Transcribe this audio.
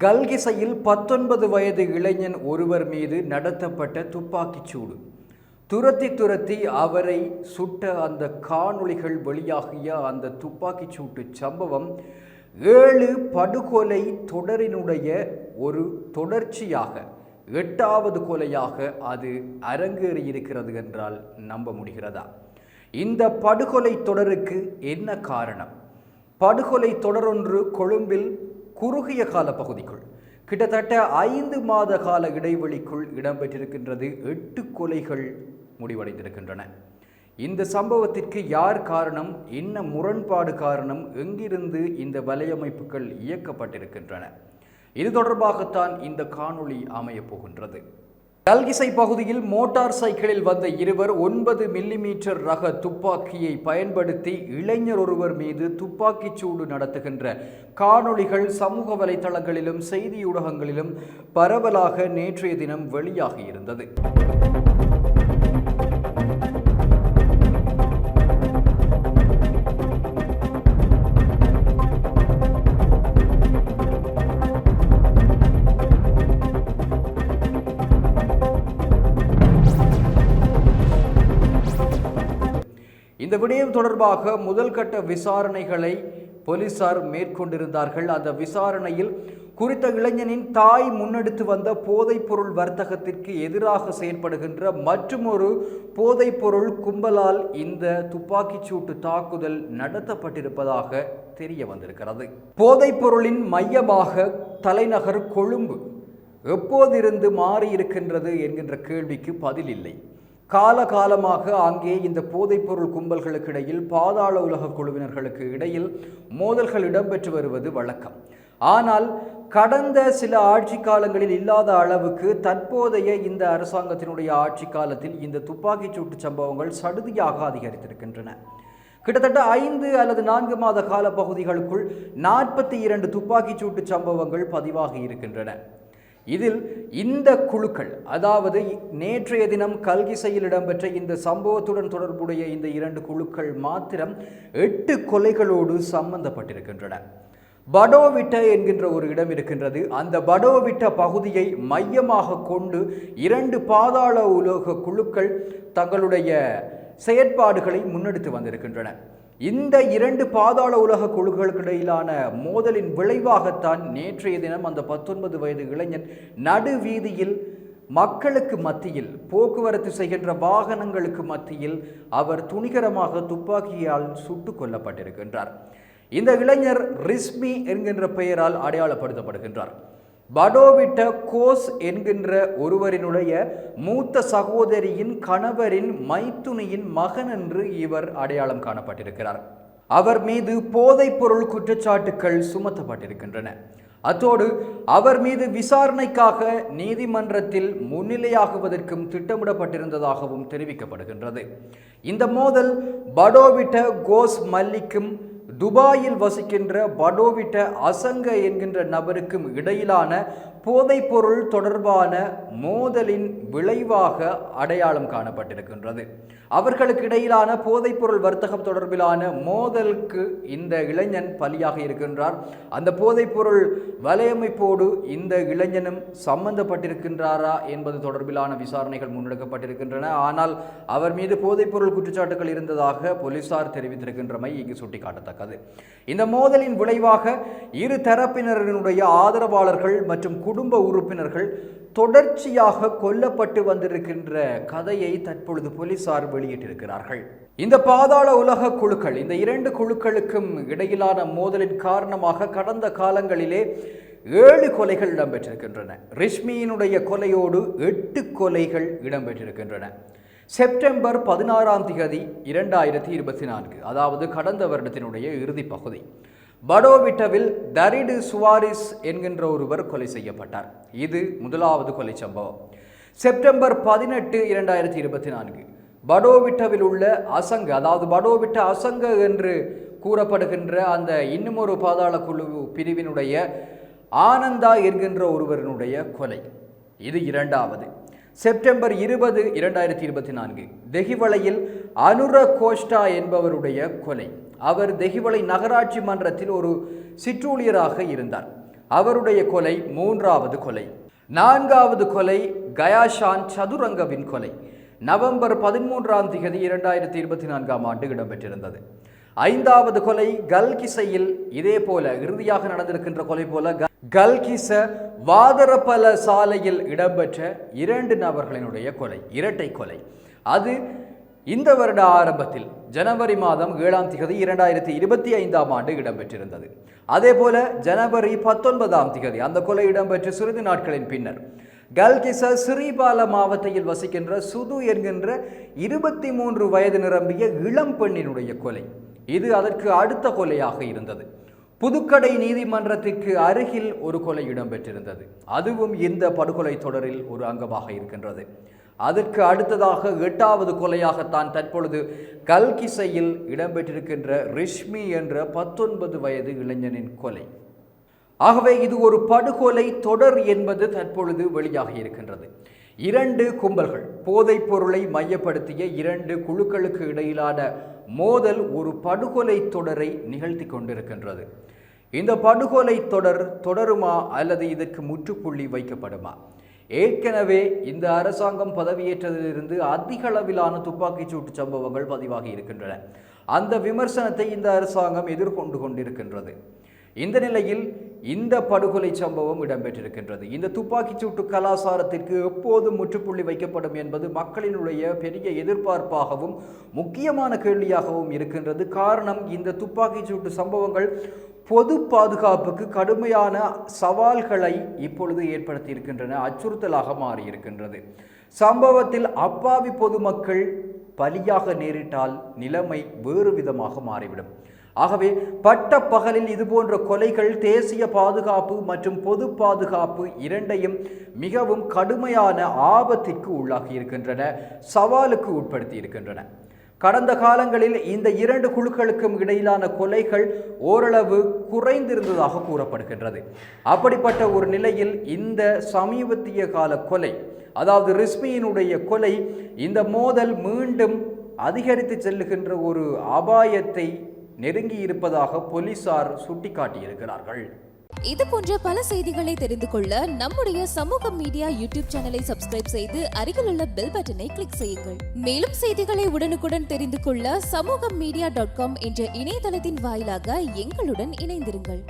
கல்கிசையில் 19 வயது இளைஞன் ஒருவர் மீது நடத்தப்பட்ட துப்பாக்கிச் சூடு. துரத்தி அவரை சுட்ட அந்த காணொளிகள் வெளியாகிய அந்த துப்பாக்கிச் சூட்டு சம்பவம் 7 படுகொலை தொடரினுடைய ஒரு தொடர்ச்சியாக 8வது கொலையாக அது அரங்கேறியிருக்கிறது என்றால் நம்ப முடிகிறதா? இந்த படுகொலை தொடருக்கு என்ன காரணம்? படுகொலை தொடரொன்று கொழும்பில் குறுகிய கால பகுதிக்குள் கிட்டத்தட்ட 5 மாத கால இடைவெளிக்குள் இடம்பெற்றிருக்கின்றது. 8 கொலைகள் முடிவடைந்திருக்கின்றன. இந்த சம்பவத்திற்கு யார் காரணம்? என்ன முரண்பாடு காரணம்? எங்கிருந்து இந்த வலையமைப்புகள் இயக்கப்பட்டிருக்கின்றன? இது தொடர்பாகத்தான் இந்த காணொளி அமையப் போகின்றது. கல்கிசை பகுதியில் மோட்டார் சைக்கிளில் வந்த இருவர் 9 மில்லிமீட்டர் ரக துப்பாக்கியை பயன்படுத்தி இளைஞர் ஒருவர் மீது துப்பாக்கிச் சூடு நடத்துகின்ற காணொளிகள் சமூக வலைதளங்களிலும் செய்தியூடகங்களிலும் பரவலாக நேற்றைய தினம் வெளியாகியிருந்தது. இந்த விடயம் தொடர்பாக முதல் கட்ட விசாரணைகளை போலீசார் மேற்கொண்டிருந்தார்கள். அந்த விசாரணையில் குறித்த இளைஞனின் தாய் முன்னெடுத்து வந்த போதைப்பொருள் வர்த்தகத்திற்கு எதிராக செயற்படுகின்ற மற்றுமொரு போதைப்பொருள் கும்பலால் இந்த துப்பாக்கிச் சூட்டு தாக்குதல் நடத்தப்பட்டிருப்பதாக தெரிய வந்திருக்கிறது. போதைப்பொருளின் மையமாக தலைநகர் கொழும்பு எப்போதிருந்து மாறியிருக்கின்றது என்கின்ற கேள்விக்கு பதில் இல்லை. காலகாலமாக அங்கே இந்த போதைப்பொருள் கும்பல்களுக்கு இடையில் பாதாள உலக குழுவினர்களுக்கு இடையில் மோதல்கள் இடம்பெற்று வருவது வழக்கம். ஆனால் கடந்த சில ஆட்சி காலங்களில் இல்லாத அளவுக்கு தற்போதைய இந்த அரசாங்கத்தினுடைய ஆட்சி காலத்தில் இந்த துப்பாக்கிச் சூட்டு சம்பவங்கள் சடுதியாக அதிகரித்திருக்கின்றன. கிட்டத்தட்ட 5 அல்லது 4 மாத கால பகுதிகளுக்குள் 42 துப்பாக்கிச் சூட்டு சம்பவங்கள் பதிவாகி இருக்கின்றன. இதில் இந்த குழுக்கள், அதாவது நேற்றைய தினம் கல்கிசையில் இடம்பெற்ற இந்த சம்பவத்துடன் தொடர்புடைய இந்த 2 குழுக்கள் மாத்திரம் 8 கொலைகளோடு சம்பந்தப்பட்டிருக்கின்றன. படோவிட்ட என்கின்ற ஒரு இடம் இருக்கின்றது. அந்த படோவிட்ட பகுதியை மையமாக கொண்டு 2 பாதாள உலோக குழுக்கள் தங்களுடைய செயற்பாடுகளை முன்னெடுத்து வந்திருக்கின்றன. இந்த 2 பாதாள உலக குழுக்களுக்கு இடையிலான மோதலின் விளைவாகத்தான் நேற்றைய தினம் அந்த 19 வயது இளைஞன் நடுவீதியில் மக்களுக்கு மத்தியில், போக்குவரத்து செய்கின்ற வாகனங்களுக்கு மத்தியில் அவர் துணிகரமாக துப்பாக்கியால் சுட்டுக் கொல்லப்பட்டிருக்கின்றார். இந்த இளைஞர் ரிஸ்மி என்கின்ற பெயரால் அடையாளப்படுத்தப்படுகின்றார். படோவிட்ட கோஸ் என்கின்ற ஒருவரினுடைய மூத்த சகோதரியின் கணவரின் மைத்துனியின் மகன் என்று இவர் அடையாளம் காணப்பட்டிருக்கிறார். அவர் மீது போதைப்பொருள் குற்றச்சாட்டுக்கள் சுமத்தப்பட்டிருக்கின்றன. அத்தோடு அவர் மீது விசாரணைக்காக நீதிமன்றத்தில் முன்னிலையாகுவதற்கும் திட்டமிடப்பட்டிருந்ததாகவும் தெரிவிக்கப்படுகின்றது. இந்த மோதல் படோவிட்ட கோஸ் மல்லிக்கும் துபாயில் வசிக்கின்ற படோவிட்ட அசங்க என்கின்ற நபருக்கும் இடையிலான போதைப்பொருள் தொடர்பான மோதலின் விளைவாக அடையாளம் காணப்பட்டிருக்கின்றது. அவர்களுக்கு இடையிலான போதைப்பொருள் வர்த்தகம் தொடர்பிலான மோதலுக்கு இந்த இளைஞன் பலியாக இருக்கின்றார். அந்த போதைப்பொருள் வலையமைப்போடு இந்த இளைஞனும் சம்பந்தப்பட்டிருக்கின்றாரா என்பது தொடர்பிலான விசாரணைகள் முன்னெடுக்கப்பட்டிருக்கின்றன. ஆனால் அவர் மீது போதைப்பொருள் குற்றச்சாட்டுகள் இருந்ததாக போலீசார் தெரிவித்திருக்கின்றமை இங்கு சுட்டிக்காட்டத்தக்கது. இந்த மோதலின் விளைவாக இரு தரப்பினரினுடைய ஆதரவாளர்கள் மற்றும் குடும்ப உறுப்பினர்கள் தொடர்ச்சியாக கொல்லப்பட்டு வந்திருக்கின்ற கதையை தற்பொழுது போலீசார் வெளியிட்டிருக்கிறார்கள். இந்த பாதாள உலக குழுக்கள், இந்த 2 குழுக்களுக்கும் இடையிலான மோதலின் காரணமாக கடந்த காலங்களிலே 7 கொலைகள் இடம்பெற்றிருக்கின்றன. ரிஷ்மியினுடைய கொலையோடு 8 கொலைகள் இடம்பெற்றிருக்கின்றன. செப்டம்பர் 16ஆம் தேதி 2024, அதாவது கடந்த வருடத்தினுடைய இறுதி பகுதி, படோவிட்டவில் தரிடு சுவாரிஸ் என்கின்ற ஒருவர் கொலை செய்யப்பட்டார். இது முதலாவது கொலை சம்பவம். செப்டம்பர் 18, 2024 படோவிட்டவில் உள்ள அசங்க, அதாவது படோவிட்ட அசங்க என்று கூறப்படுகின்ற அந்த இன்னுமொரு பாதாள குழு பிரிவினுடைய ஆனந்தா என்கின்ற ஒருவரினுடைய கொலை. இது 2வது. செப்டம்பர் 20, 2024 தெஹிவளையில் அனுர கோஷ்டா என்பவருடைய கொலை. அவர் தெஹிவளை நகராட்சி மன்றத்தில் ஒரு சிற்றூழியராக இருந்தார். அவருடைய கொலை 3வது கொலை. 4வது கொலை கயாஷான் சதுரங்கவின் கொலை நவம்பர் 13ஆம் தேதி 2024ஆம் ஆண்டு இடம்பெற்றிருந்தது. 5வது கொலை கல்கிசையில் இதே போல இறுதியாக நடந்திருக்கின்ற கொலை போல கல்கிச வாதரப்பல சாலையில் இடம்பெற்ற 2 நபர்களினுடைய கொலை, இரட்டை கொலை. அது இந்த வருட ஆரம்பத்தில் ஜனவரி மாதம் 7ஆம் தேதி 2025ஆம் ஆண்டு இடம்பெற்றிருந்தது. அதே போல ஜனவரி 19ஆம் தேதி அந்த கொலை இடம்பெற்ற சிறிது நாட்களின் பின்னர் கல்கிச ஸ்ரீபால மாவட்டத்தில் வசிக்கின்ற சுது என்கின்ற 23 வயது நிரம்பிய இளம் பெண்ணினுடைய கொலை. இது அதற்கு அடுத்த கொலையாக இருந்தது. புதுக்கடை நீதிமன்றத்திற்கு அருகில் ஒரு கொலை இடம்பெற்றிருந்தது. அதுவும் இந்த படுகொலை தொடரில் ஒரு அங்கமாக இருக்கின்றது. அதற்கு அடுத்ததாக 8வது கொலையாகத்தான் தற்பொழுது கல்கிசையில் இடம்பெற்றிருக்கின்ற ரிஷ்மி என்ற 19 வயது இளைஞனின் கொலை. ஆகவே இது ஒரு படுகொலை தொடர் என்பது தற்பொழுது வெளியாகி இருக்கின்றது. 2 கும்பல்கள், போதைப் பொருளை மையப்படுத்திய 2 குழுக்களுக்கு இடையிலான மோதல் ஒரு படுகொலை தொடரை நிகழ்த்தி கொண்டிருக்கின்றது. இந்த படுகொலை தொடருமா அல்லது இதற்கு முற்றுப்புள்ளி வைக்கப்படுமா? ஏற்கனவே இந்த அரசாங்கம் பதவியேற்றதிலிருந்து அதிக அளவிலான துப்பாக்கிச் சூட்டு சம்பவங்கள் பதிவாகி இருக்கின்றன. அந்த விமர்சனத்தை இந்த அரசாங்கம் எதிர்கொண்டு கொண்டிருக்கின்றது. இந்த நிலையில் இந்த படுகொலை சம்பவம் இடம்பெற்றிருக்கின்றது. இந்த துப்பாக்கிச் சூட்டு கலாச்சாரத்திற்கு எப்போது முற்றுப்புள்ளி வைக்கப்படும் என்பது மக்களினுடைய பெரிய எதிர்பார்ப்பாகவும் முக்கியமான கேள்வியாகவும் இருக்கின்றது. காரணம், இந்த துப்பாக்கிச் சூட்டு சம்பவங்கள் பொது பாதுகாப்புக்கு கடுமையான சவால்களை இப்பொழுது ஏற்படுத்தி இருக்கின்றன, அச்சுறுத்தலாக மாறியிருக்கின்றது. சம்பவத்தில் அப்பாவி பொதுமக்கள் பலியாக நேரிட்டால் நிலைமை வேறு விதமாக மாறிவிடும். ஆகவே பட்ட பகலில் இதுபோன்ற கொலைகள் தேசிய பாதுகாப்பு மற்றும் பொது பாதுகாப்பு இரண்டையும் மிகவும் கடுமையான ஆபத்திற்கு உள்ளாகி இருக்கின்றன, சவாலுக்கு உட்படுத்தி இருக்கின்றன. கடந்த காலங்களில் இந்த 2 குழுக்களுக்கும் இடையிலான கொலைகள் ஓரளவு குறைந்திருந்ததாக கூறப்படுகின்றது. அப்படிப்பட்ட ஒரு நிலையில் இந்த சமீபத்திய கால கொலை, அதாவது ரிஸ்மியினுடைய கொலை, இந்த மோதல் மீண்டும் அதிகரித்து செல்லுகின்ற ஒரு அபாயத்தை நெருங்கி இருப்பதாக போலீசார் சுட்டிக்காட்டியிருக்கிறார்கள். இது போன்ற பல செய்திகளை தெரிந்து கொள்ள நம்முடைய சமூக மீடியா யூடியூப் சேனலை சப்ஸ்கிரைப் செய்து அருகில் உள்ள பெல் பட்டனை கிளிக் செய்யுங்கள். மேலும் செய்திகளை உடனுக்குடன் தெரிந்து கொள்ள சமூகமீடியா.com என்ற இணையதளத்தின் வாயிலாக எங்களுடன் இணைந்திருங்கள்.